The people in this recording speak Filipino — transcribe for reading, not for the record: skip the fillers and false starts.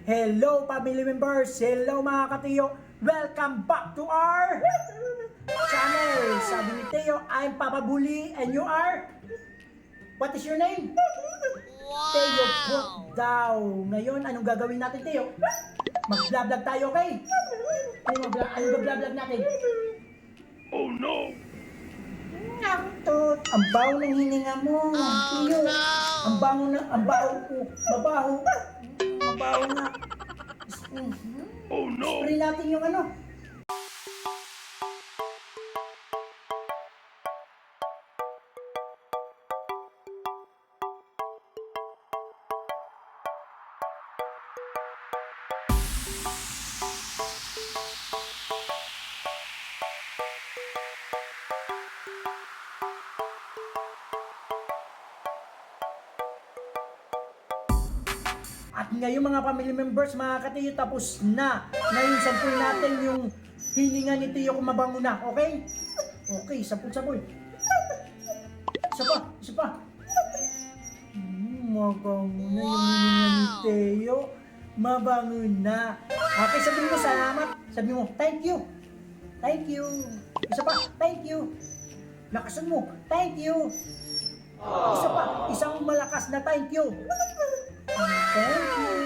Hello family members, hello mga katiyo. Welcome back to our channel. Sabi ni Teo, I'm Papa Bully and you are? What is your name? Teo Put daw. Ngayon, anong gagawin natin, Teo? Mag-vlog tayo, okay? Anong ba-vlog natin? Oh no! Naktot, ang baho ng hininga mo. Teo, ang baho na, ang baho ko. Mabaho. Mabaho nga. Oh no! Spray natin yung ano. At ngayon mga family members, mga katiyo, tapos na. Ngayon, sampul natin yung hininga ni Teo kung mabango na, okay? Okay, sampul. Isa pa. Mabango na yung hininga ni Teo. Mabango na. Okay, sabihin mo salamat. Sabihin mo, thank you. Thank you. Isa pa, thank you. Lakasan mo, thank you. Isa pa, isang malakas na thank you. Thank you.